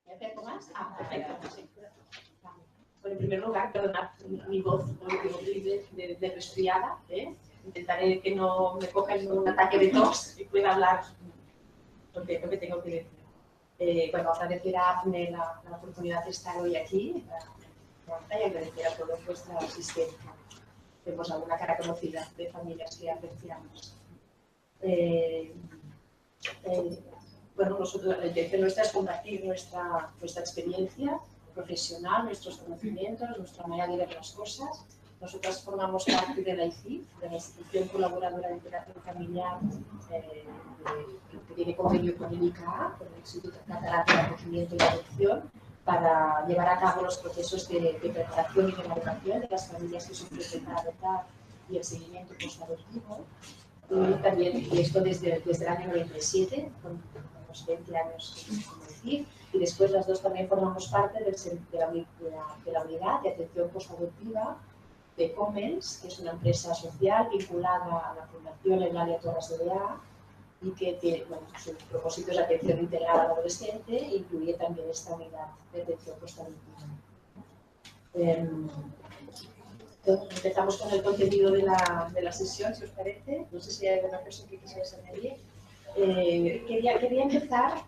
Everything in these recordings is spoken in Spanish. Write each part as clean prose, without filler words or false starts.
¿Me acerco más? Ah, perfecto. Sí. Vale. Bueno, en primer lugar, perdonad mi voz de resfriada. Intentaré que no me coja un ataque de tos y pueda hablar lo que tengo que decir. Bueno, agradecer a AFNE la oportunidad de estar hoy aquí y agradecer a todos vuestra asistencia. Vemos alguna cara conocida de familias que apreciamos. Bueno, nosotros, la intención nuestra es compartir nuestra experiencia profesional, nuestros conocimientos, nuestra manera de ver las cosas. Nosotras formamos parte de la ICIF, de la Institución Colaboradora de Terapia Familiar, que tiene convenio con el ICA, con el Instituto Catalán de Acogimiento y Adopción, para llevar a cabo los procesos de preparación y de elaboración de las familias que se ofrecen para adoptar y el seguimiento postadoptivo. Y también esto desde el año 97, con unos 20 años como decir, y después las dos también formamos parte de la unidad de atención postadoptiva de Comens, que es una empresa social vinculada a la Fundación Eulalia Torres de Bea y que tiene, bueno, su propósito es la atención integral al adolescente e incluye también esta unidad de atención postadoptiva. Empezamos con el contenido de la sesión, si os parece. No sé si hay alguna cosa que quisierais añadir. Quería empezar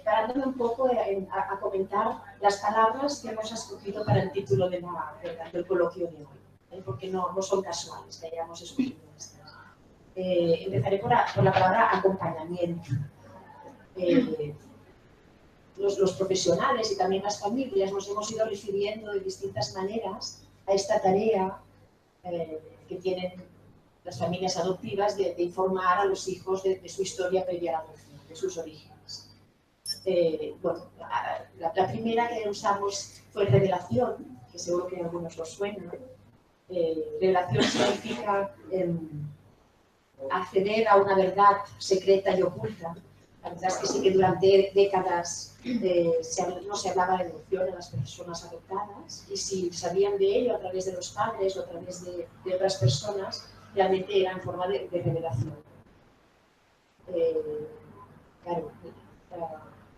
parándome un poco a comentar las palabras que hemos escogido para el título del coloquio de hoy, porque no son casuales que hayamos escogido estas. Empezaré por la palabra acompañamiento. Los profesionales y también las familias nos hemos ido refiriendo de distintas maneras a esta tarea que tienen las familias adoptivas de informar a los hijos de su historia previa a la adopción, de sus orígenes. Bueno, la primera que usamos fue revelación, que seguro que a algunos os suena. Revelación significa acceder a una verdad secreta y oculta. La verdad es que sí que durante décadas no se hablaba de adopción en las personas adoptadas, y si sabían de ello a través de los padres o a través de otras personas, realmente era en forma de revelación. Claro,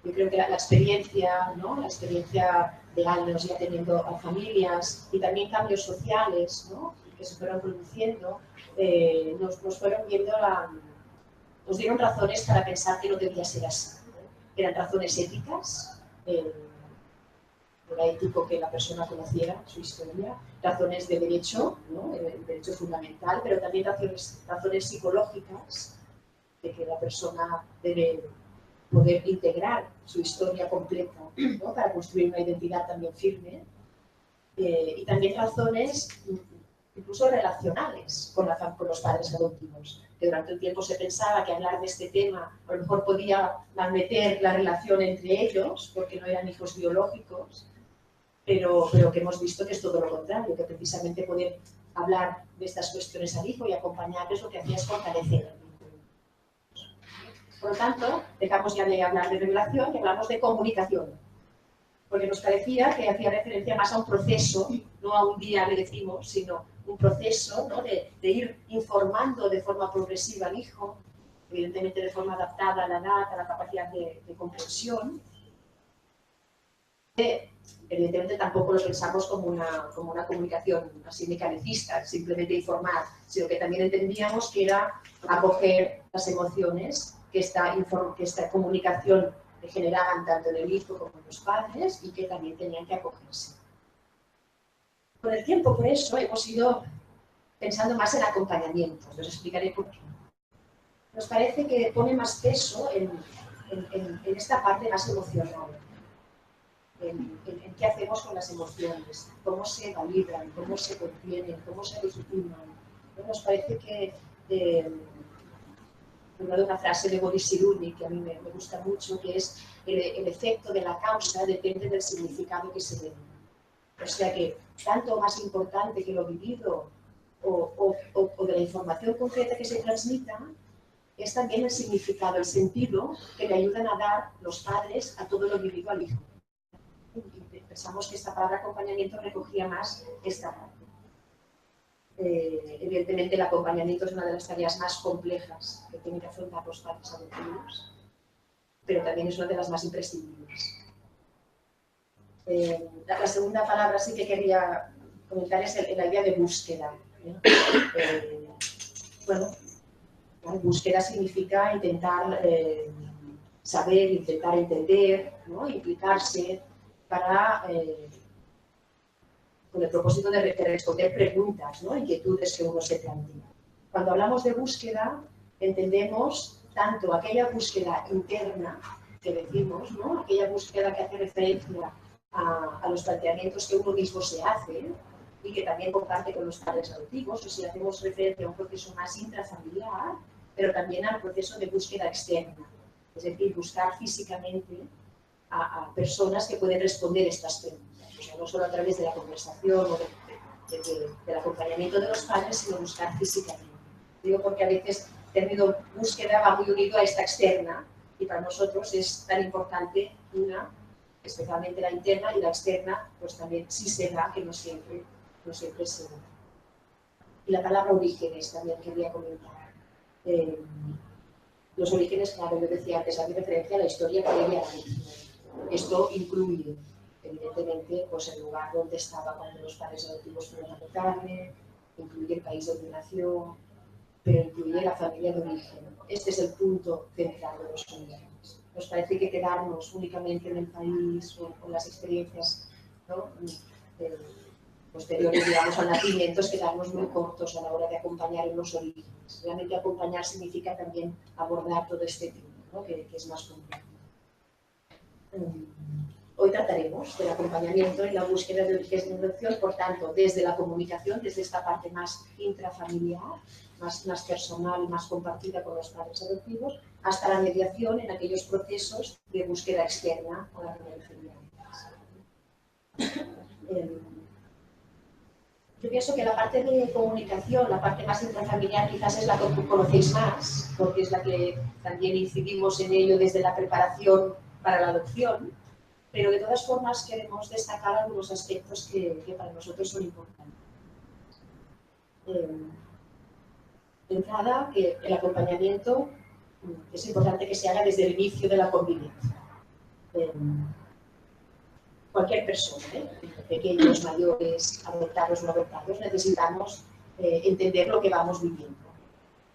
yo creo que la experiencia, ¿no? La experiencia de años ya teniendo a familias y también cambios sociales, ¿no? Que se fueron produciendo, nos fueron viendo nos dieron razones para pensar que no debía ser así. Eran razones éticas, era ético que la persona conociera su historia, razones de derecho, ¿no? El derecho fundamental, pero también razones psicológicas, de que la persona debe poder integrar su historia completa, ¿no? Para construir una identidad también firme, y también razones incluso relacionales con los padres adoptivos, que durante un tiempo se pensaba que hablar de este tema a lo mejor podía malmeter la relación entre ellos, porque no eran hijos biológicos, pero que hemos visto que es todo lo contrario, que precisamente poder hablar de estas cuestiones al hijo y acompañarles lo que hacía es fortalecer el vínculo. Por lo tanto, dejamos ya de hablar de revelación y hablamos de comunicación, porque nos parecía que hacía referencia más a un proceso, no a un día le decimos, sino un proceso, ¿no? de ir informando de forma progresiva al hijo, evidentemente de forma adaptada a la edad, a la capacidad de comprensión. Evidentemente tampoco los pensamos como una comunicación así mecanicista, simplemente informar, sino que también entendíamos que era acoger las emociones que esta comunicación generaban tanto en el hijo como en los padres y que también tenían que acogerse. Con el tiempo, por eso, hemos ido pensando más en acompañamiento. Os explicaré por qué. Nos parece que pone más peso en esta parte más emocional, en qué hacemos con las emociones, cómo se validan, cómo se contienen, cómo se legitiman. Nos parece que una frase de Boris Cyrulnik que a mí me gusta mucho, que es el efecto de la causa depende del significado que se dé. O sea que tanto más importante que lo vivido o de la información concreta que se transmita, es también el significado, el sentido que le ayudan a dar los padres a todo lo vivido al hijo. Y pensamos que esta palabra acompañamiento recogía más esta parte. Evidentemente el acompañamiento es una de las tareas más complejas que tienen que afrontar los padres adoptivos, pero también es una de las más imprescindibles. La segunda palabra sí que quería comentar es la idea de búsqueda. Bueno, búsqueda significa intentar saber, intentar entender, ¿no? Implicarse para, con el propósito de responder preguntas, ¿no? Inquietudes que uno se plantea. Cuando hablamos de búsqueda, entendemos tanto aquella búsqueda interna que decimos, ¿no? Aquella búsqueda que hace referencia a los planteamientos que uno mismo se hace y que también comparte con los padres adoptivos, o si hacemos referencia a un proceso más intrafamiliar, pero también al proceso de búsqueda externa, es decir, buscar físicamente a personas que pueden responder estas preguntas, o sea, no solo a través de la conversación o del acompañamiento de los padres, sino buscar físicamente. Digo porque a veces el término búsqueda va muy unido a esta externa y para nosotros es tan importante una, especialmente la interna, y la externa, pues también sí se da, que no siempre se da. Y la palabra orígenes también quería comentar. Los orígenes, claro, yo decía antes, hace referencia a la historia previa a la adopción. Esto incluye, evidentemente, pues el lugar donde estaba cuando los padres adoptivos fueron a adoptarle, incluye el país donde nació, pero incluye la familia de origen. Este es el punto central de los orígenes. Nos parece que quedarnos únicamente en el país o con las experiencias, ¿no? Posteriores, digamos, al nacimiento, es quedarnos muy cortos a la hora de acompañar en los orígenes. Realmente acompañar significa también abordar todo este tema, ¿no? que es más complejo. Hoy trataremos del acompañamiento y la búsqueda de orígenes de adopción, por tanto, desde la comunicación, desde esta parte más intrafamiliar, más personal, más compartida con los padres adoptivos, hasta la mediación en aquellos procesos de búsqueda externa a la que me refería antes. Yo pienso que la parte de comunicación, la parte más intrafamiliar, quizás es la que conocéis más, porque es la que también incidimos en ello desde la preparación para la adopción, pero de todas formas queremos destacar algunos aspectos que para nosotros son importantes. De entrada, que el acompañamiento es importante que se haga desde el inicio de la convivencia. Cualquier persona, pequeños, mayores, adoptados o no adoptados, necesitamos entender lo que vamos viviendo,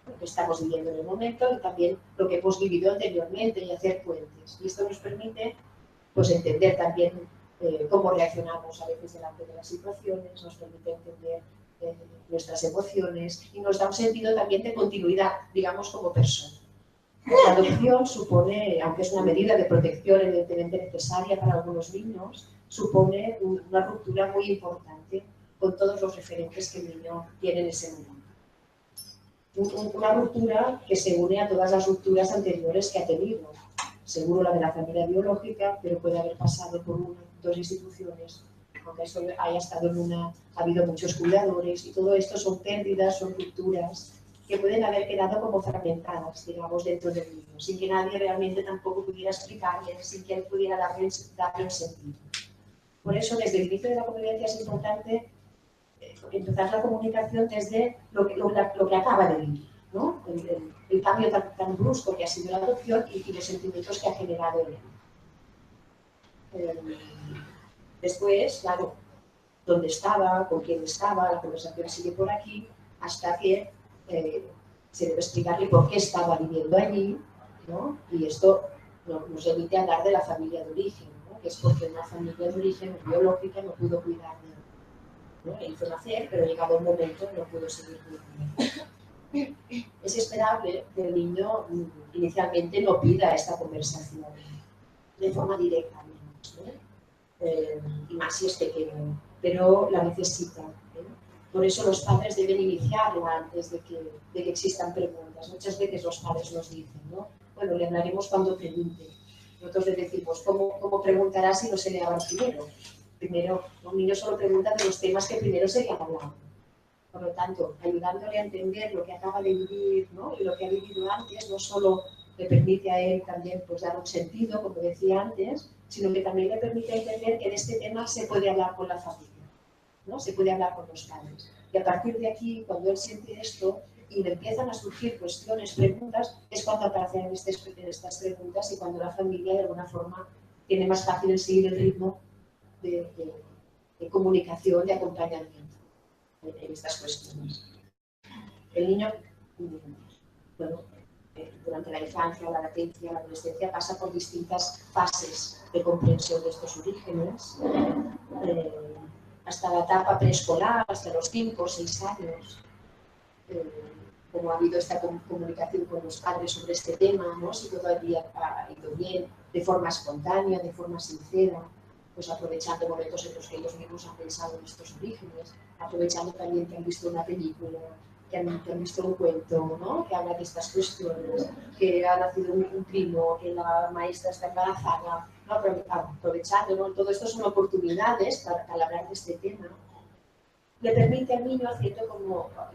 lo que estamos viviendo en el momento y también lo que hemos vivido anteriormente y hacer puentes. Y esto nos permite pues, entender también cómo reaccionamos a veces delante de las situaciones, nos permite entender nuestras emociones y nos da un sentido también de continuidad, digamos, como persona. La adopción supone, aunque es una medida de protección evidentemente necesaria para algunos niños, supone una ruptura muy importante con todos los referentes que el niño tiene en ese momento. Una ruptura que se une a todas las rupturas anteriores que ha tenido. Seguro la de la familia biológica, pero puede haber pasado por una, dos instituciones, aunque eso haya estado en una, ha habido muchos cuidadores y todo esto son pérdidas, son rupturas que pueden haber quedado como fragmentadas, digamos, dentro del niño, sin que nadie realmente tampoco pudiera explicarle, sin que él pudiera darle un sentido. Por eso, desde el inicio de la convivencia es importante empezar la comunicación desde lo que acaba de vivir, ¿no? El cambio tan brusco que ha sido la adopción y los sentimientos que ha generado en él. Después, claro, dónde estaba, con quién estaba, la conversación sigue por aquí, hasta que se debe explicarle por qué estaba viviendo allí, ¿no? Y esto nos evite hablar de la familia de origen, ¿no? Que es porque una familia de origen biológica no pudo cuidar de él, ¿no? Le hizo nacer, pero llegado un momento no pudo seguir cuidando. Es esperable que el niño inicialmente no pida esta conversación de forma directa, ¿no? Y más si es pequeño, pero la necesita. Por eso los padres deben iniciarla antes de que existan preguntas. Muchas veces los padres nos dicen, ¿no? Bueno, le hablaremos cuando pregunte. Nosotros le decimos, ¿cómo preguntará si no se le habla primero? Primero, un niño solo pregunta de los temas que primero se le han hablado. Por lo tanto, ayudándole a entender lo que acaba de vivir, ¿no? Y lo que ha vivido antes, no solo le permite a él también pues, dar un sentido, como decía antes, sino que también le permite entender que de este tema se puede hablar con la familia, ¿no? Se puede hablar con los padres. Y a partir de aquí, cuando él siente esto y le empiezan a surgir cuestiones, preguntas, es cuando aparecen estas preguntas y cuando la familia de alguna forma tiene más fácil en seguir el ritmo de comunicación, de acompañamiento en estas cuestiones. El niño, bueno, durante la infancia, la latencia, la adolescencia, pasa por distintas fases de comprensión de estos orígenes, hasta la etapa preescolar, hasta los 5 o 6 años, como ha habido esta comunicación con los padres sobre este tema, ¿no? Si todo había ido bien, de forma espontánea, de forma sincera, pues aprovechando momentos en los que ellos mismos han pensado en estos orígenes, aprovechando también que han visto una película, que han visto un cuento, ¿no? Que habla de estas cuestiones, que ha nacido un primo, que la maestra está embarazada, ¿no? Aprovechando, ¿no? Todo esto son oportunidades para hablar de este tema. Le permite al niño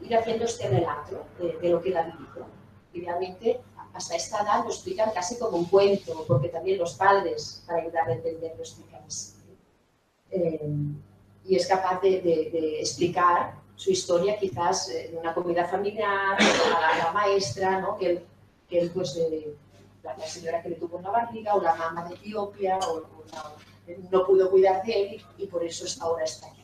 ir haciendo este relato de lo que él ha vivido. Y realmente, hasta esta edad lo explican casi como un cuento, porque también los padres, para ayudar a entender, lo explican así. Y es capaz de explicar su historia quizás en una comida familiar, a la maestra, ¿no? que él pues, la señora que le tuvo en la barriga, o la mamá de Etiopía, no pudo cuidar de él y por eso ahora está aquí.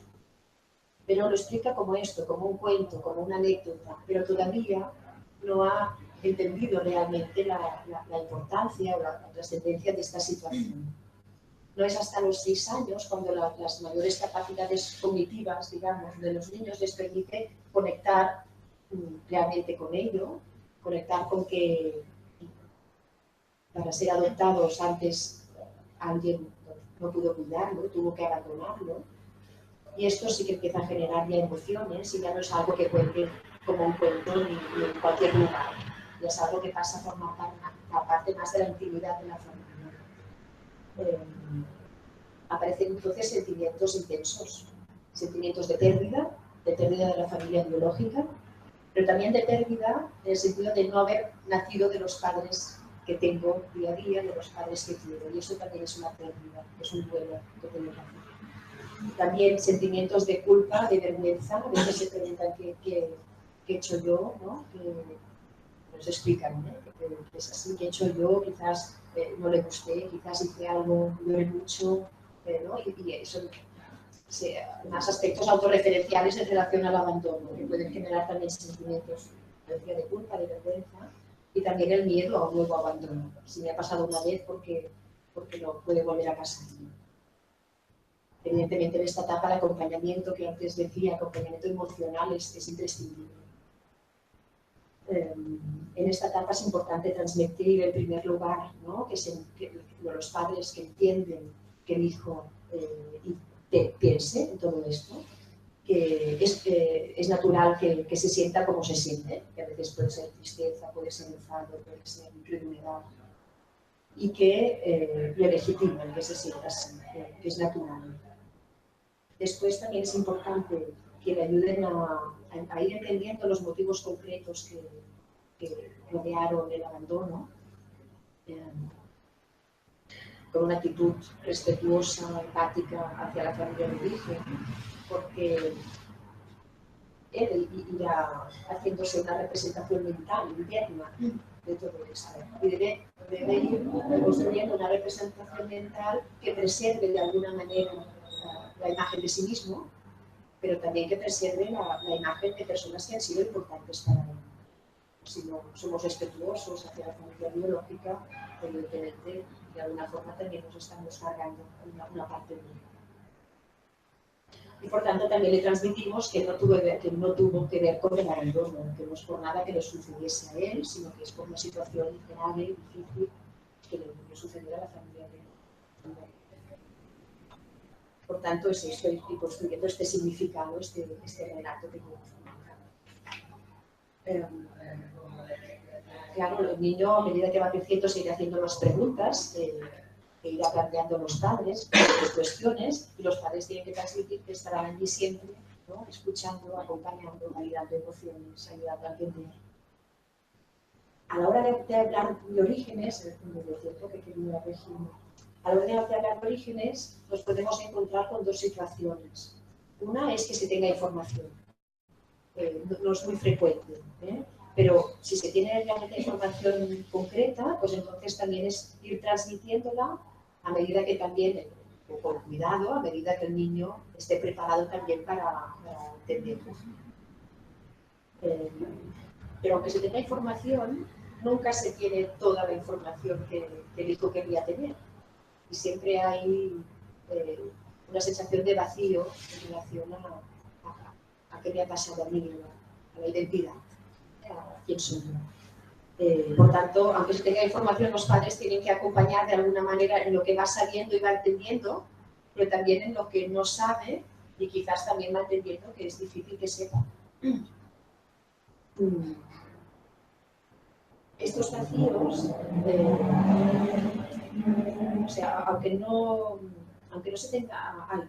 Pero lo explica como esto, como un cuento, como una anécdota, pero todavía no ha entendido realmente la importancia o la trascendencia de esta situación. No es hasta los 6 años cuando las mayores capacidades cognitivas, digamos, de los niños les permite conectar realmente con ello, conectar con que para ser adoptados antes alguien no pudo cuidarlo, tuvo que abandonarlo. Y esto sí que empieza a generar ya emociones y ya no es algo que cuente como un cuento ni en cualquier lugar. Ya es algo que pasa a formar parte más de la intimidad de la familia. Aparecen entonces sentimientos intensos, sentimientos de pérdida de la familia biológica, pero también de pérdida en el sentido de no haber nacido de los padres que tengo día a día, de los padres que quiero. Y eso también es una pérdida, es un duelo que tengo que hacer. También sentimientos de culpa, de vergüenza, a veces se preguntan qué he hecho yo, ¿no? Que nos explican, ¿no? Que es así, que he hecho yo, quizás no le gusté, quizás hice algo, lloré mucho, ¿no? Y son más aspectos autorreferenciales en relación al abandono, que pueden generar también sentimientos de culpa, de vergüenza, y también el miedo a un nuevo abandono. Si me ha pasado una vez, porque no puede volver a pasar. Evidentemente, en esta etapa el acompañamiento que antes decía, acompañamiento emocional, es imprescindible. En esta etapa es importante transmitir en primer lugar, ¿no? que los padres que entienden que el hijo piense en todo esto, que es natural que se sienta como se siente, que a veces puede ser tristeza, puede ser enfado, puede ser incredulidad, y que le legitiman que se sienta así, que es natural. Después también es importante que le ayuden a ir entendiendo los motivos concretos que rodearon el abandono, con una actitud respetuosa, empática hacia la familia de origen, porque él irá haciéndose una representación mental interna de todo esto y debe ir construyendo una representación mental que preserve de alguna manera la imagen de sí mismo, pero también que preserve la imagen de personas que han sido importantes para él. Si no somos respetuosos hacia la familia biológica, evidentemente, de alguna forma también nos estamos cargando una parte de él. Y por tanto también le transmitimos que no tuvo que ver con el abandono, que no es por nada que le sucediese a él, sino que es por una situación grave, difícil, que le sucedió a la familia de él. Por tanto, es esto, y construyendo este significado, este relato que podemos comunicar. Claro, el niño, a medida que va creciendo, se irá haciendo las preguntas, que irá planteando los padres, las cuestiones, y los padres tienen que transmitir que estarán allí siempre, ¿no? Escuchando, acompañando, validando emociones, ayudando a entender. A la hora de hablar de orígenes, a la hora de hablar de orígenes, nos podemos encontrar con dos situaciones. Una es que se tenga información. No es muy frecuente, pero si se tiene realmente información concreta, pues entonces también es ir transmitiéndola a medida que también o por cuidado a medida que el niño esté preparado también para entenderlo. Pero aunque se tenga información, nunca se tiene toda la información que el hijo quería tener. Y siempre hay una sensación de vacío en relación a qué me ha pasado a mí, a la identidad, a quién soy yo. Por tanto, aunque se tenga información, los padres tienen que acompañar de alguna manera en lo que va sabiendo y va entendiendo, pero también en lo que no sabe y quizás también va entendiendo que es difícil que sepa. Estos vacíos, o sea, aunque no se tenga,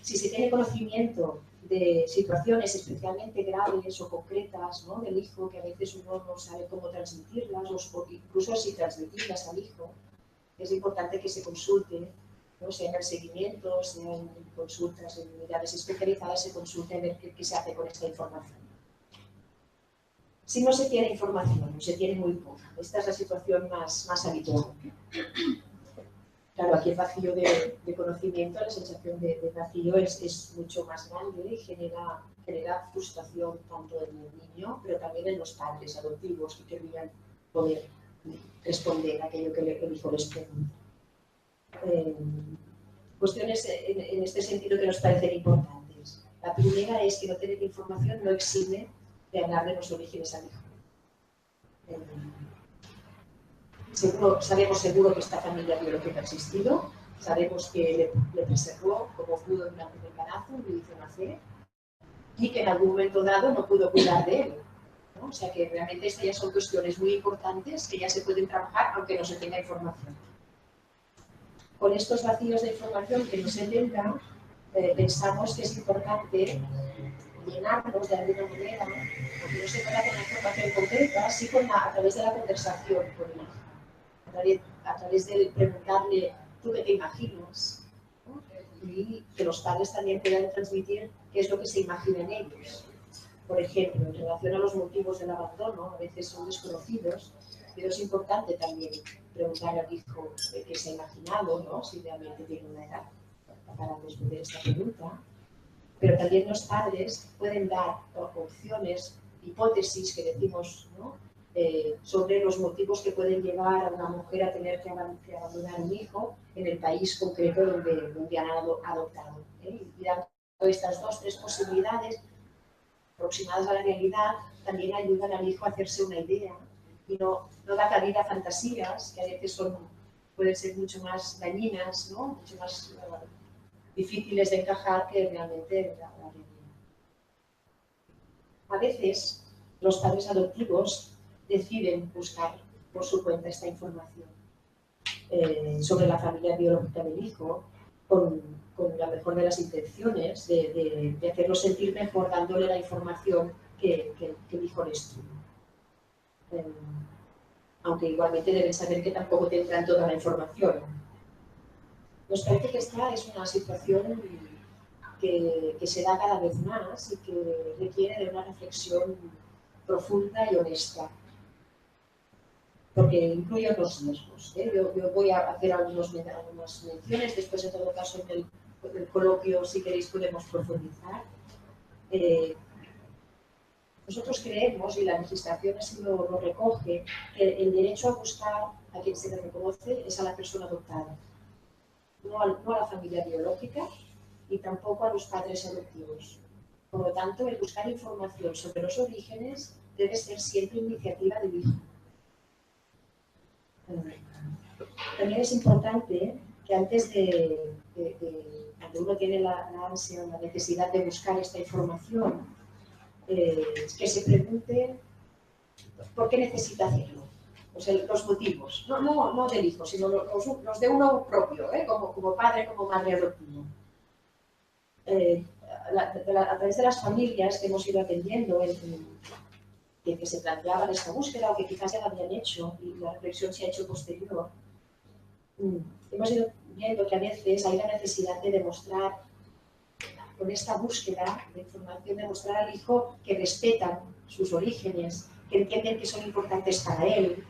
si se tiene conocimiento de situaciones especialmente graves o concretas, ¿no?, del hijo, que a veces uno no sabe cómo transmitirlas, o incluso si transmitirlas al hijo, es importante que se consulte, ¿no?, sea en el seguimiento, sea en consultas, en unidades especializadas, se consulte a ver qué se hace con esta información. Si no se tiene información, o se tiene muy poca, esta es la situación más habitual. Claro, aquí el vacío de conocimiento, la sensación de vacío es mucho más grande y genera frustración tanto en el niño, pero también en los padres adoptivos que querrían poder responder a aquello que el hijo les pregunta. Cuestiones en este sentido que nos parecen importantes. La primera es que no tener información no exime de hablar de los orígenes al hijo. Sabemos seguro que esta familia biológica ha existido, sabemos que le preservó como pudo durante el embarazo, le hizo nacer, y que en algún momento dado no pudo cuidar de él, ¿no? O sea que realmente estas ya son cuestiones muy importantes que ya se pueden trabajar aunque no se tenga información. Con estos vacíos de información que no se tenga, pensamos que es importante llenarlos de alguna manera, aunque no se pueda con la información concreta, sí a través de la conversación con el hijo, a través de preguntarle tú qué te imaginas, ¿no? Y que los padres también puedan transmitir qué es lo que se imaginan ellos. Por ejemplo, en relación a los motivos del abandono, a veces son desconocidos, pero es importante también preguntar al hijo qué se ha imaginado, ¿no?, si realmente tiene una edad para responder esta pregunta. Pero también los padres pueden dar opciones, hipótesis que decimos, ¿no?, sobre los motivos que pueden llevar a una mujer a tener que abandonar un hijo en el país concreto donde han adoptado. Y dando estas 2 o 3 posibilidades aproximadas a la realidad, también ayudan al hijo a hacerse una idea y no da cabida a fantasías que a veces pueden ser mucho más dañinas, ¿no?, mucho más difíciles de encajar que realmente la realidad. A veces los padres adoptivos deciden buscar por su cuenta esta información sobre la familia biológica del hijo con la mejor de las intenciones de hacerlo sentir mejor dándole la información que el hijo les tuvo. Aunque igualmente deben saber que tampoco tendrán toda la información. Nos parece que esta es una situación que se da cada vez más y que requiere de una reflexión profunda y honesta, porque incluye los riesgos. Yo voy a hacer algunas menciones, después en todo caso en el coloquio, si queréis, podemos profundizar. Nosotros creemos, y la legislación así lo recoge, que el derecho a buscar a quien se le reconoce es a la persona adoptada, no a la familia biológica y tampoco a los padres adoptivos. Por lo tanto, el buscar información sobre los orígenes debe ser siempre iniciativa del hijo. También es importante que antes cuando uno tiene la ansia o la necesidad de buscar esta información, que se pregunte por qué necesita hacerlo. O sea, los motivos, no del hijo, sino los de uno propio, como padre, como madre adoptiva. A través de las familias que hemos ido atendiendo, que se planteaban esta búsqueda o que quizás ya la habían hecho y la reflexión se ha hecho posterior, hemos ido viendo que a veces hay la necesidad de demostrar, con esta búsqueda de información, demostrar al hijo que respetan sus orígenes, que entienden que son importantes para él,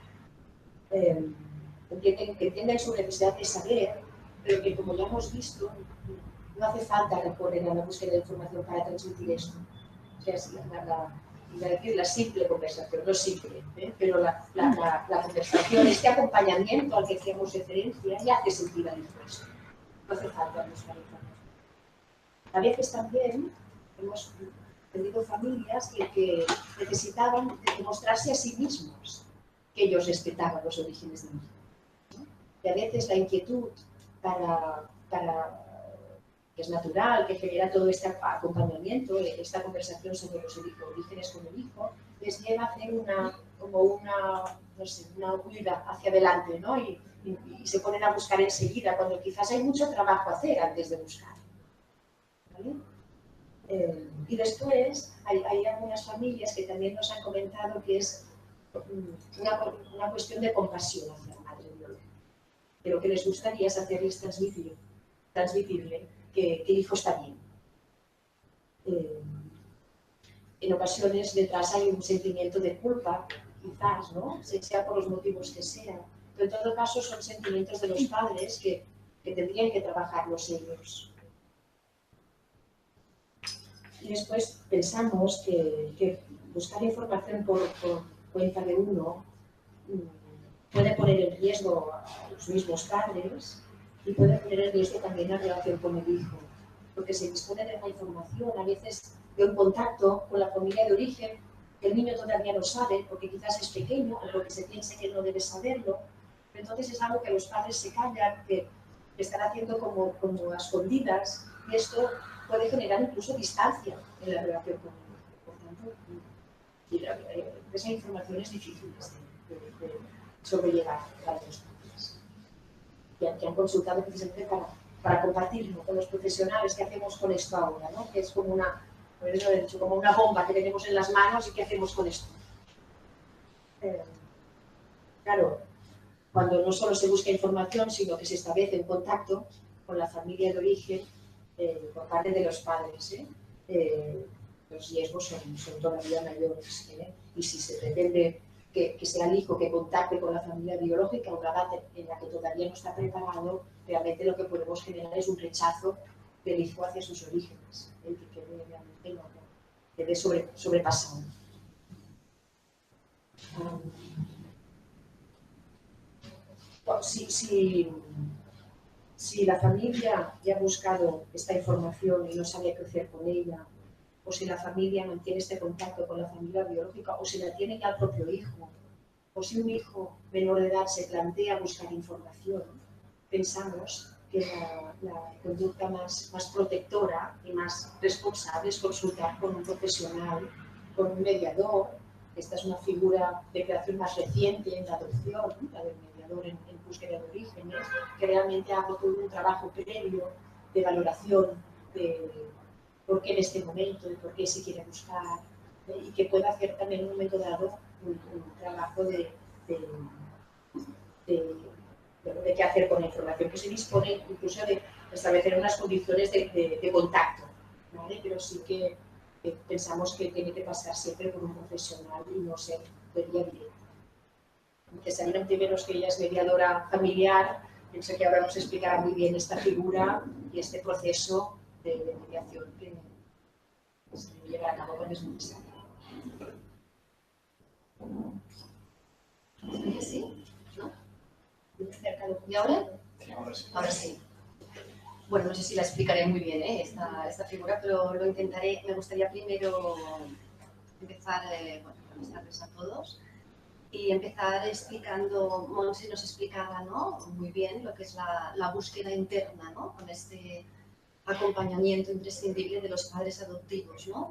que entienden su necesidad de saber pero que, como ya hemos visto, no hace falta recurrir a la búsqueda de información para transmitir esto. O sea, es la simple conversación, no simple, pero la conversación, este acompañamiento al que hacíamos referencia, ya hace sentido al esto. No hace falta buscar información. A veces también hemos tenido familias que necesitaban demostrarse a sí mismos que ellos respetaban los orígenes de México. Y a veces la inquietud que es natural, que genera todo este acompañamiento, esta conversación sobre los orígenes con el hijo, les lleva a hacer una huida hacia adelante, ¿no? Y se ponen a buscar enseguida, cuando quizás hay mucho trabajo a hacer antes de buscar. ¿Vale? Y después hay algunas familias que también nos han comentado que es una cuestión de compasión hacia la madre biológica. Pero que les gustaría es hacerles transmitirle que el hijo está bien. En ocasiones detrás hay un sentimiento de culpa, quizás, ¿no? Sea por los motivos que sean. Pero en todo caso son sentimientos de los padres que tendrían que trabajarlos ellos. Y después pensamos que buscar información por cuenta de uno puede poner en riesgo a los mismos padres y puede poner en riesgo también la relación con el hijo. Porque se dispone de la información, a veces de un contacto con la familia de origen, que el niño todavía no sabe, porque quizás es pequeño, o porque se piensa que no debe saberlo. Pero entonces es algo que los padres se callan, que están haciendo como a escondidas, y esto puede generar incluso distancia en la relación con el hijo. Por tanto, esa información es difícil de sobrellevar para los padres. Que han consultado precisamente para compartirlo con los profesionales que hacemos con esto ahora, ¿no? Que es como una bomba que tenemos en las manos y qué hacemos con esto. Claro, cuando no solo se busca información, sino que se establece un contacto con la familia de origen por parte de los padres, los riesgos son todavía mayores. Y si se pretende que sea el hijo que contacte con la familia biológica, una edad en la que todavía no está preparado, realmente lo que podemos generar es un rechazo del hijo hacia sus orígenes, el que realmente no debe sobrepasar. Si la familia ya ha buscado esta información y no sabe qué hacer con ella, o si la familia mantiene este contacto con la familia biológica, o si la tiene ya el propio hijo, o si un hijo menor de edad se plantea buscar información, pensamos que la conducta más protectora y más responsable es consultar con un profesional, con un mediador. Esta es una figura de creación más reciente en la adopción, la del mediador en búsqueda de orígenes, que realmente haga todo un trabajo previo de valoración de por qué en este momento, de por qué se quiere buscar, y que pueda hacer también en un momento dado un trabajo de qué hacer con la información, que se dispone incluso de establecer unas condiciones de contacto, ¿vale? Pero sí que pensamos que tiene que pasar siempre por un profesional y no ser de vía directa. Que sabieron primero que ella es mediadora familiar, pienso que ahora nos explicará muy bien esta figura y este proceso de mediación que se debe llevar a cabo cuando es necesario. ¿Sí? ¿No? ¿Y ahora? Ahora sí. Bueno, no sé si la explicaré muy bien esta figura, pero lo intentaré. Me gustaría primero empezar, buenas tardes a todos, y empezar explicando, Montse nos explicaba, ¿no?, muy bien lo que es la búsqueda interna, ¿no?, con este acompañamiento imprescindible de los padres adoptivos, ¿no?,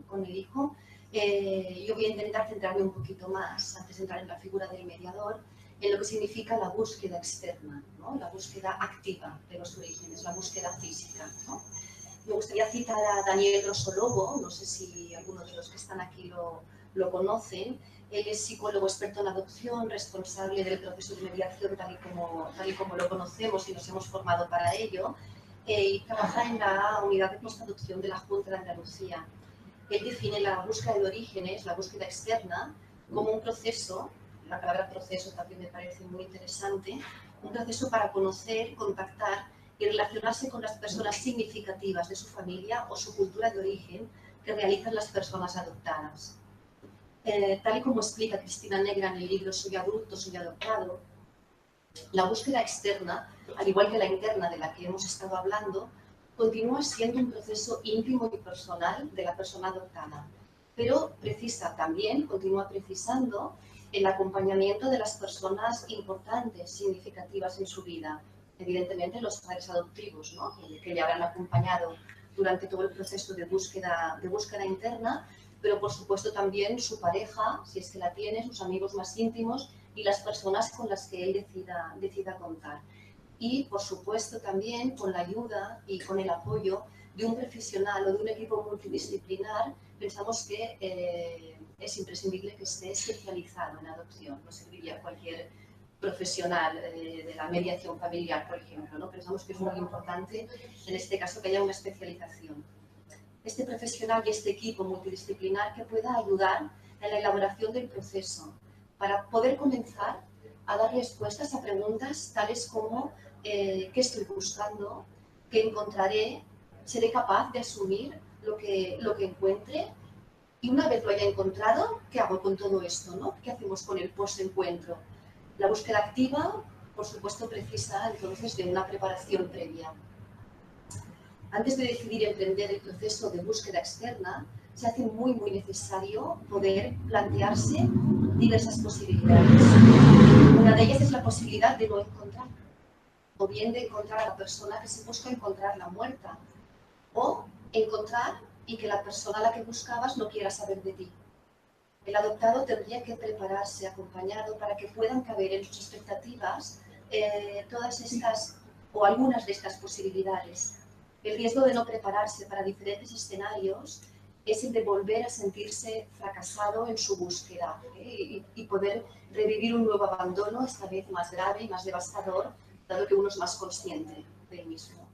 con el hijo. Yo voy a intentar centrarme un poquito más, antes de entrar en la figura del mediador, en lo que significa la búsqueda externa, ¿no?, la búsqueda activa de los orígenes, la búsqueda física, ¿no? Me gustaría citar a Daniel Rosso-Lobo, no sé si algunos de los que están aquí lo conocen. Él es psicólogo experto en adopción, responsable del proceso de mediación tal y como lo conocemos y nos hemos formado para ello, y trabaja en la unidad de postadopción de la Junta de Andalucía. Él define la búsqueda de orígenes, la búsqueda externa, como un proceso, la palabra proceso también me parece muy interesante, un proceso para conocer, contactar y relacionarse con las personas significativas de su familia o su cultura de origen que realizan las personas adoptadas. Tal y como explica Cristina Negra en el libro Soy adulto, soy adoptado, la búsqueda externa, al igual que la interna de la que hemos estado hablando, continúa siendo un proceso íntimo y personal de la persona adoptada, pero continúa precisando el acompañamiento de las personas importantes, significativas en su vida, evidentemente los padres adoptivos, ¿no? que le habrán acompañado durante todo el proceso de búsqueda interna, pero por supuesto también su pareja, si es que la tiene, sus amigos más íntimos y las personas con las que él decida contar. Y por supuesto también con la ayuda y con el apoyo de un profesional o de un equipo multidisciplinar. Pensamos que es imprescindible que esté especializado en adopción, no serviría cualquier profesional de la mediación familiar, por ejemplo, ¿no? Pensamos que es muy importante en este caso que haya una especialización. Este profesional y este equipo multidisciplinar que pueda ayudar en la elaboración del proceso para poder comenzar a dar respuestas a preguntas tales como ¿qué estoy buscando? ¿Qué encontraré? ¿Seré capaz de asumir lo que encuentre? Y una vez lo haya encontrado, ¿qué hago con todo esto, ¿no? ¿Qué hacemos con el post-encuentro? La búsqueda activa, por supuesto, precisa entonces de una preparación previa. Antes de decidir emprender el proceso de búsqueda externa, se hace muy necesario poder plantearse diversas posibilidades. Una de ellas es la posibilidad de no encontrar, o bien de encontrar a la persona que se busca encontrarla muerta, o encontrar y que la persona a la que buscabas no quiera saber de ti. El adoptado tendría que prepararse acompañado para que puedan caber en sus expectativas todas estas o algunas de estas posibilidades. El riesgo de no prepararse para diferentes escenarios es el de volver a sentirse fracasado en su búsqueda y poder revivir un nuevo abandono, esta vez más grave y más devastador, dado que uno es más consciente del mismo.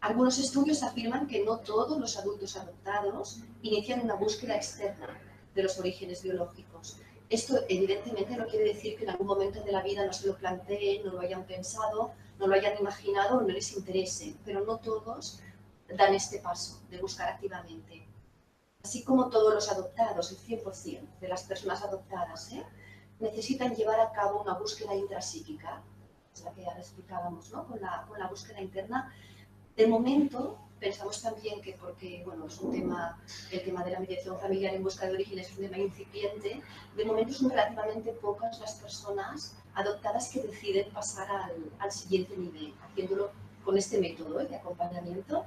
Algunos estudios afirman que no todos los adultos adoptados inician una búsqueda externa de los orígenes biológicos. Esto evidentemente no quiere decir que en algún momento de la vida no se lo planteen, no lo hayan pensado, no lo hayan imaginado o no les interese, pero no todos dan este paso de buscar activamente. Así como todos los adoptados, el 100% de las personas adoptadas, necesitan llevar a cabo una búsqueda intrapsíquica, es la que ahora explicábamos, ¿no? con la búsqueda interna. De momento, pensamos también que porque es un tema, el tema de la mediación familiar en busca de orígenes es un tema incipiente, de momento son relativamente pocas las personas adoptadas que deciden pasar al siguiente nivel, haciéndolo con este método de acompañamiento.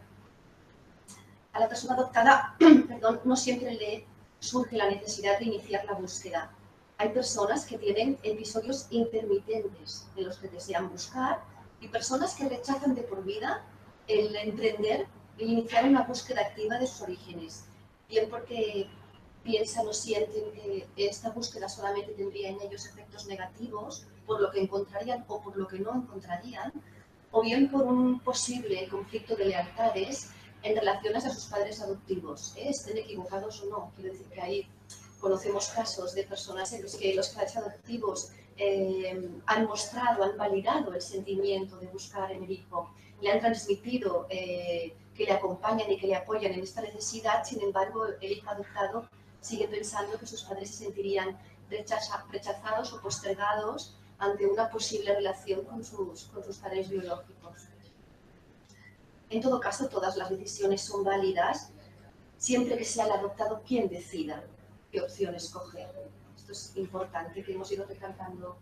A la persona adoptada, no siempre le surge la necesidad de iniciar la búsqueda. Hay personas que tienen episodios intermitentes en los que desean buscar y personas que rechazan de por vida el emprender e iniciar una búsqueda activa de sus orígenes, bien porque piensan o sienten que esta búsqueda solamente tendría en ellos efectos negativos por lo que encontrarían o por lo que no encontrarían, o bien por un posible conflicto de lealtades en relaciones a sus padres adoptivos, estén equivocados o no. Quiero decir que ahí conocemos casos de personas en los que los padres adoptivos han mostrado, han validado el sentimiento de buscar en el hijo, le han transmitido que le acompañan y que le apoyan en esta necesidad. Sin embargo, el hijo adoptado sigue pensando que sus padres se sentirían rechazados o postergados ante una posible relación con sus padres biológicos. En todo caso, todas las decisiones son válidas siempre que sea el adoptado quien decida qué opción escoger. Esto es importante, que hemos ido recalcando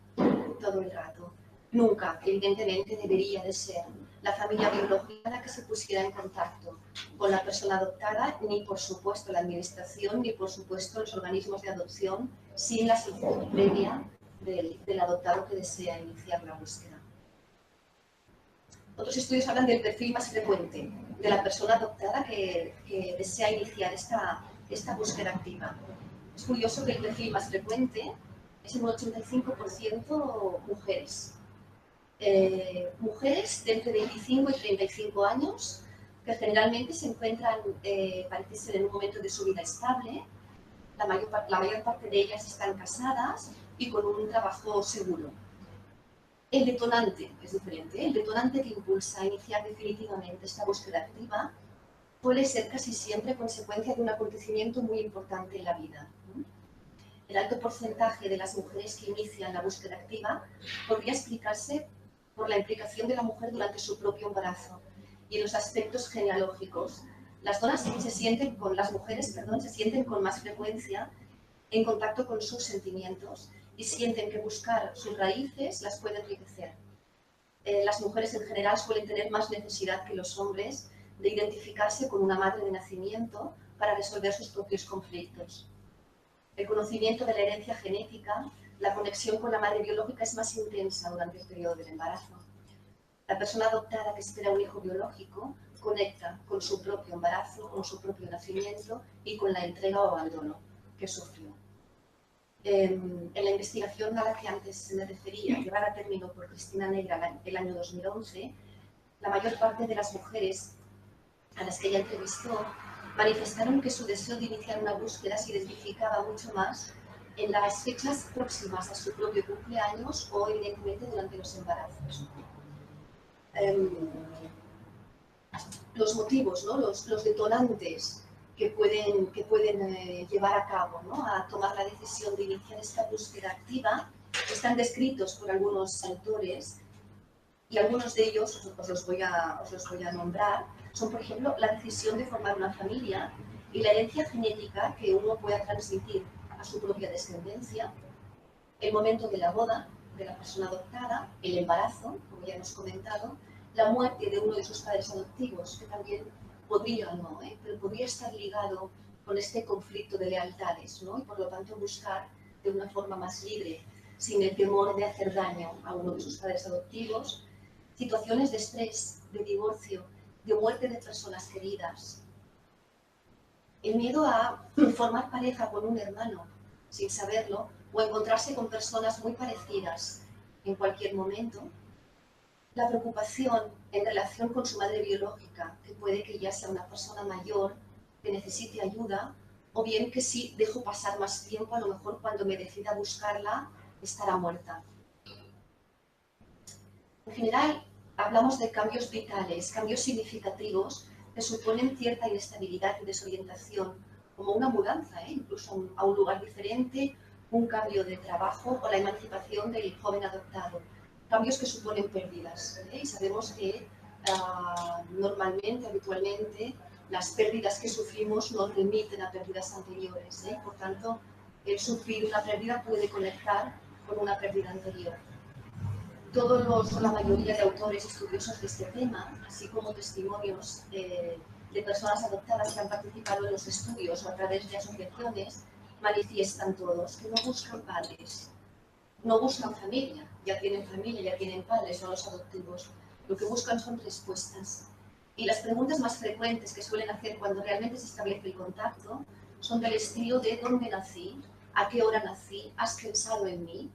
todo el rato. Nunca, evidentemente, debería de ser la familia biológica la que se pusiera en contacto con la persona adoptada, ni por supuesto la administración, ni por supuesto los organismos de adopción, sin la solicitud previa del adoptado que desea iniciar la búsqueda. Otros estudios hablan del perfil más frecuente de la persona adoptada que desea iniciar esta búsqueda activa. Es curioso que el perfil más frecuente es en un 85% mujeres. Mujeres de entre 25 y 35 años que generalmente se encuentran, parece ser, en un momento de su vida estable. La mayor parte de ellas están casadas y con un trabajo seguro. El detonante es diferente. El detonante que impulsa a iniciar definitivamente esta búsqueda activa suele ser casi siempre consecuencia de un acontecimiento muy importante en la vida. El alto porcentaje de las mujeres que inician la búsqueda activa podría explicarse por la implicación de la mujer durante su propio embarazo y en los aspectos genealógicos. Las mujeres se sienten con más frecuencia en contacto con sus sentimientos y sienten que buscar sus raíces las puede enriquecer. Las mujeres en general suelen tener más necesidad que los hombres de identificarse con una madre de nacimiento para resolver sus propios conflictos. El conocimiento de la herencia genética, la conexión con la madre biológica es más intensa durante el periodo del embarazo. La persona adoptada que espera un hijo biológico conecta con su propio embarazo, con su propio nacimiento y con la entrega o abandono que sufrió. En la investigación a la que antes me refería, llevada a término por Cristina Negra el año 2011, la mayor parte de las mujeres a las que ella entrevistó manifestaron que su deseo de iniciar una búsqueda se identificaba mucho más en las fechas próximas a su propio cumpleaños o evidentemente durante los embarazos. Los motivos, ¿no? los detonantes que pueden llevar a cabo, ¿no? A tomar la decisión de iniciar esta búsqueda activa están descritos por algunos autores y algunos de ellos os los voy a nombrar. Son, por ejemplo, la decisión de formar una familia y la herencia genética que uno pueda transmitir a su propia descendencia, el momento de la boda de la persona adoptada, el embarazo, como ya hemos comentado, la muerte de uno de sus padres adoptivos, que también podría no, pero podría estar ligado con este conflicto de lealtades, ¿no? Y por lo tanto buscar de una forma más libre, sin el temor de hacer daño a uno de sus padres adoptivos, situaciones de estrés, de divorcio, de muerte de personas queridas, el miedo a formar pareja con un hermano sin saberlo o encontrarse con personas muy parecidas en cualquier momento, la preocupación en relación con su madre biológica, que puede que ya sea una persona mayor que necesite ayuda, o bien que si dejo pasar más tiempo, a lo mejor cuando me decida buscarla estará muerta. En general, hablamos de cambios vitales, cambios significativos que suponen cierta inestabilidad y desorientación, como una mudanza, incluso a un lugar diferente, un cambio de trabajo o la emancipación del joven adoptado. Cambios que suponen pérdidas. Y sabemos que normalmente, habitualmente, las pérdidas que sufrimos nos remiten a pérdidas anteriores. Por tanto, el sufrir una pérdida puede conectar con una pérdida anterior. La mayoría de autores estudiosos de este tema, así como testimonios de personas adoptadas que han participado en los estudios o a través de asociaciones, manifiestan todos que no buscan padres, no buscan familia, ya tienen padres, son los adoptivos. Lo que buscan son respuestas. Y las preguntas más frecuentes que suelen hacer cuando realmente se establece el contacto son del estilo de ¿dónde nací? ¿A qué hora nací? ¿Has pensado en mí?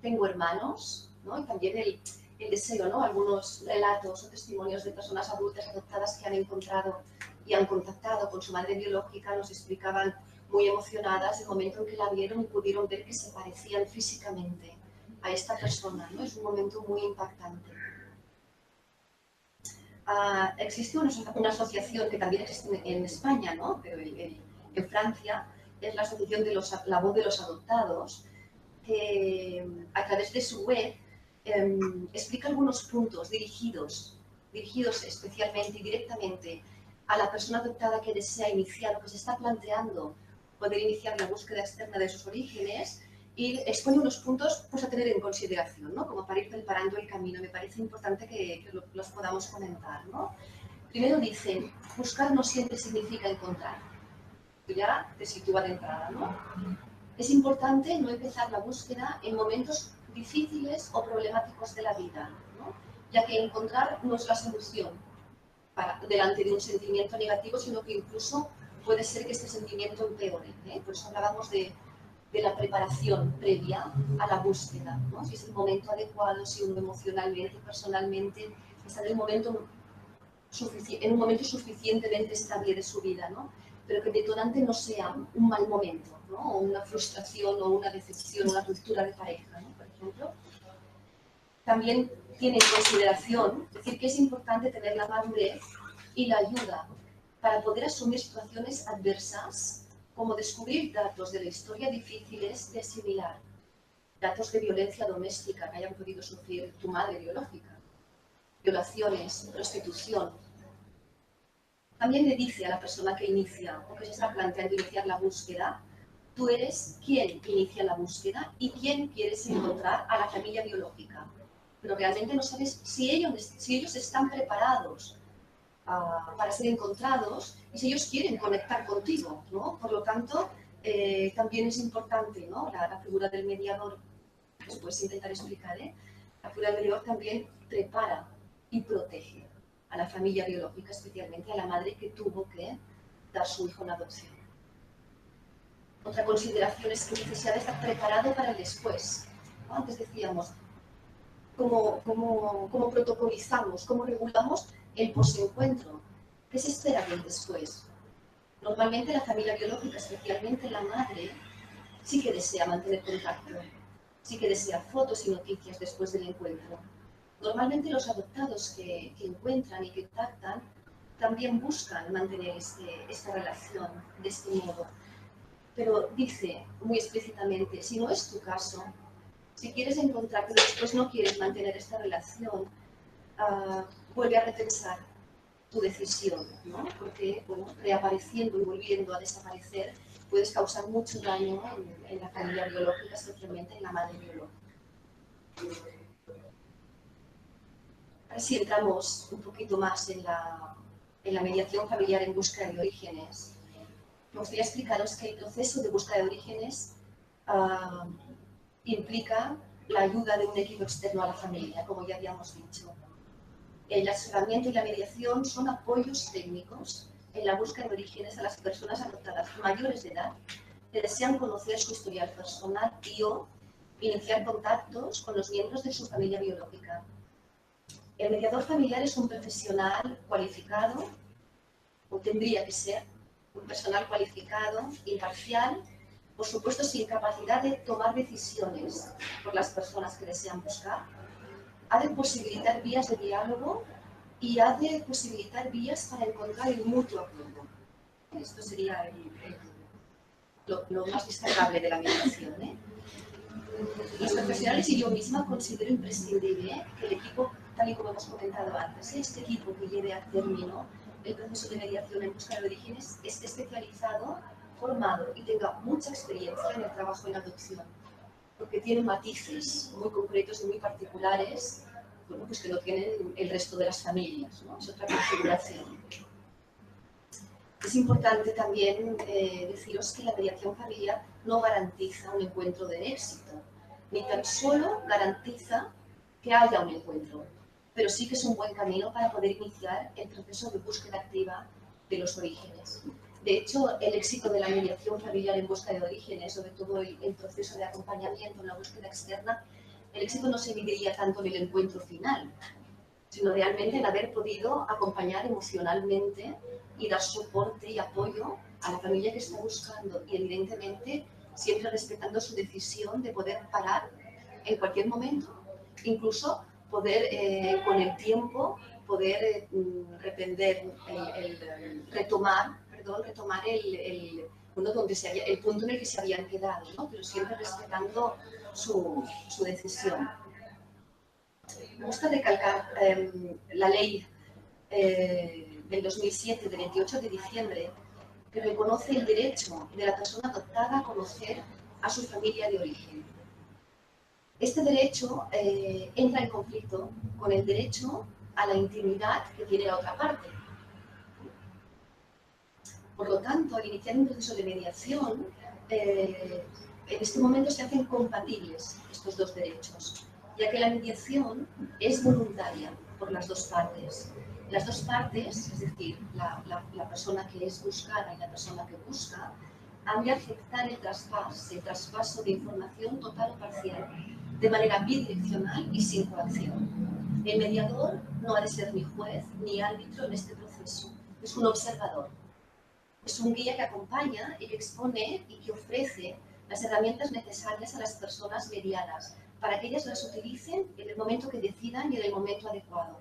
¿Tengo hermanos? ¿No? Y también el deseo, ¿no? Algunos relatos o testimonios de personas adultas adoptadas que han encontrado y han contactado con su madre biológica nos explicaban muy emocionadas el momento en que la vieron y pudieron ver que se parecían físicamente a esta persona, ¿no? Es un momento muy impactante. Existe una asociación que también existe en España, ¿no? Pero en Francia, es la Asociación de la Voz de los Adoptados, que a través de su web explica algunos puntos dirigidos especialmente y directamente a la persona adoptada que desea iniciar o que se está planteando poder iniciar la búsqueda externa de sus orígenes y expone unos puntos pues, a tener en consideración, ¿no? Como para ir preparando el camino. Me parece importante que los podamos comentar, ¿no? Primero dicen, buscar no siempre significa encontrar. Tú ya te sitúa de entrada, ¿no? Es importante no empezar la búsqueda en momentos difíciles o problemáticos de la vida, ¿no? Ya que encontrar no es la solución delante de un sentimiento negativo, sino que incluso puede ser que este sentimiento empeore. Por eso hablábamos de la preparación previa a la búsqueda, ¿no? Si es el momento adecuado, si uno emocionalmente, personalmente, está en un momento suficientemente estable de su vida, ¿no? Pero que el detonante no sea un mal momento, ¿no? O una frustración o una decepción, una ruptura de pareja, ¿no? Por ejemplo. también tiene en consideración, es decir, que es importante tener la madurez y la ayuda para poder asumir situaciones adversas, como descubrir datos de la historia difíciles de asimilar, datos de violencia doméstica que hayan podido sufrir tu madre biológica, violaciones, prostitución. También le dice a la persona que inicia o que se está planteando iniciar la búsqueda, tú eres quien inicia la búsqueda y quién quieres encontrar a la familia biológica. Pero realmente no sabes si ellos están preparados para ser encontrados y si ellos quieren conectar contigo, ¿no? Por lo tanto, también es importante, ¿no? La figura del mediador, después intentar explicar, la figura del mediador también prepara y protege a la familia biológica, especialmente a la madre que tuvo que dar su hijo en adopción. Otra consideración es que se ha de estar preparado para el después, ¿no? Antes decíamos, cómo protocolizamos, cómo regulamos el posencuentro. ¿Qué se espera del después? Normalmente la familia biológica, especialmente la madre, sí que desea mantener contacto, sí que desea fotos y noticias después del encuentro. Normalmente los adoptados que encuentran y que contactan también buscan mantener esta relación de este modo. Pero dice muy explícitamente, si no es tu caso, si quieres encontrarte después no quieres mantener esta relación, vuelve a repensar tu decisión, ¿no? Porque, bueno, reapareciendo y volviendo a desaparecer, puedes causar mucho daño en la familia biológica, especialmente en la madre biológica. Ahora sí entramos un poquito más en la mediación familiar en búsqueda de orígenes. Me gustaría explicaros que el proceso de búsqueda de orígenes implica la ayuda de un equipo externo a la familia, como ya habíamos dicho. El asesoramiento y la mediación son apoyos técnicos en la búsqueda de orígenes a las personas adoptadas mayores de edad que desean conocer su historial personal y o iniciar contactos con los miembros de su familia biológica. El mediador familiar es un profesional cualificado, o tendría que ser, un personal cualificado, imparcial, por supuesto sin capacidad de tomar decisiones por las personas que desean buscar. Ha de posibilitar vías de diálogo y ha de posibilitar vías para encontrar el mutuo acuerdo. Esto sería lo más destacable de la mediación, ¿eh? Los profesionales y yo misma considero imprescindible que el equipo, tal y como hemos comentado antes, este equipo que lleve a término el proceso de mediación en busca de orígenes esté especializado, formado y tenga mucha experiencia en el trabajo en adopción, porque tiene matices muy concretos y muy particulares, bueno, pues que no tienen el resto de las familias, ¿no? Es otra configuración. Es importante también deciros que la mediación familiar no garantiza un encuentro de éxito, ni tan solo garantiza que haya un encuentro, pero sí que es un buen camino para poder iniciar el proceso de búsqueda activa de los orígenes. De hecho, el éxito de la mediación familiar en busca de orígenes, sobre todo el proceso de acompañamiento en la búsqueda externa, el éxito no se mediría tanto en el encuentro final, sino realmente en haber podido acompañar emocionalmente y dar soporte y apoyo a la familia que está buscando y evidentemente siempre respetando su decisión de poder parar en cualquier momento, incluso poder con el tiempo poder retomar el punto en el que se habían quedado, ¿no? Pero siempre respetando su decisión. Me gusta recalcar la ley del 2007, de 28 de diciembre, que reconoce el derecho de la persona adoptada a conocer a su familia de origen. Este derecho entra en conflicto con el derecho a la intimidad que tiene la otra parte. Por lo tanto, al iniciar un proceso de mediación, en este momento se hacen compatibles estos dos derechos, ya que la mediación es voluntaria por las dos partes. Las dos partes, es decir, la persona que es buscada y la persona que busca, han de aceptar el traspaso de información total o parcial, de manera bidireccional y sin coacción. El mediador no ha de ser ni juez ni árbitro en este proceso, es un observador. Es un guía que acompaña y que expone y que ofrece las herramientas necesarias a las personas mediadas para que ellas las utilicen en el momento que decidan y en el momento adecuado.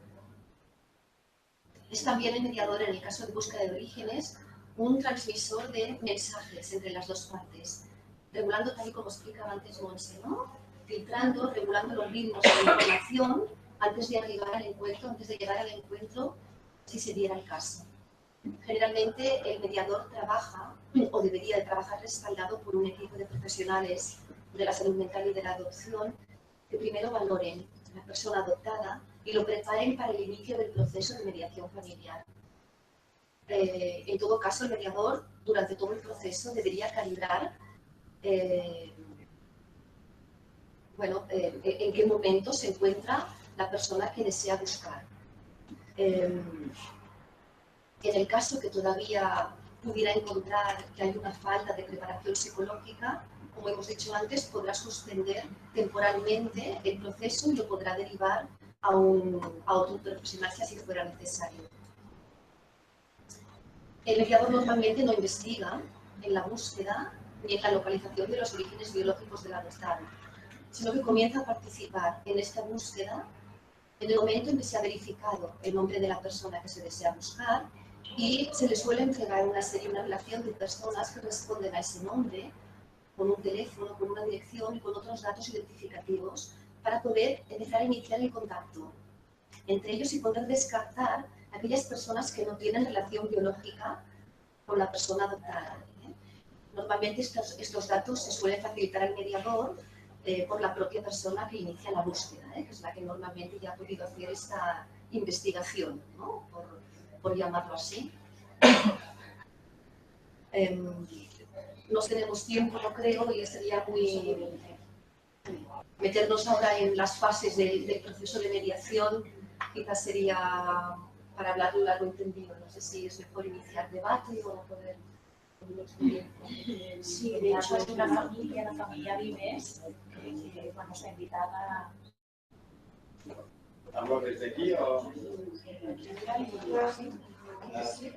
Es también el mediador, en el caso de búsqueda de orígenes, un transmisor de mensajes entre las dos partes, regulando, tal y como explicaba antes Monse, ¿no? Filtrando, regulando los ritmos de la información antes de arribar al encuentro, antes de llegar al encuentro, si se diera el caso. Generalmente el mediador trabaja, o debería de trabajar respaldado por un equipo de profesionales de la salud mental y de la adopción que primero valoren a la persona adoptada y lo preparen para el inicio del proceso de mediación familiar. En todo caso, el mediador, durante todo el proceso, debería calibrar en qué momento se encuentra la persona que desea buscar. En el caso que todavía pudiera encontrar que hay una falta de preparación psicológica, como hemos dicho antes, podrá suspender temporalmente el proceso y lo podrá derivar a otro profesional si así fuera necesario. El mediador normalmente no investiga en la búsqueda ni en la localización de los orígenes biológicos del adoptado, sino que comienza a participar en esta búsqueda en el momento en que se ha verificado el nombre de la persona que se desea buscar y se le suele entregar una relación de personas que responden a ese nombre, con un teléfono, con una dirección y con otros datos identificativos para poder empezar a iniciar el contacto entre ellos y poder descartar aquellas personas que no tienen relación biológica con la persona adoptada. Normalmente estos datos se suelen facilitar al mediador por la propia persona que inicia la búsqueda, que es la que normalmente ya ha podido hacer esta investigación, ¿no? por llamarlo así. No tenemos tiempo, no creo, y sería muy meternos ahora en las fases del proceso de mediación. Quizás sería para hablarlo largo entendido. No sé si es mejor iniciar debate o poder... Sí, de hecho hay una familia, la familia Vives, que bueno, está invitada. ¿Hablo desde aquí o...? Sí.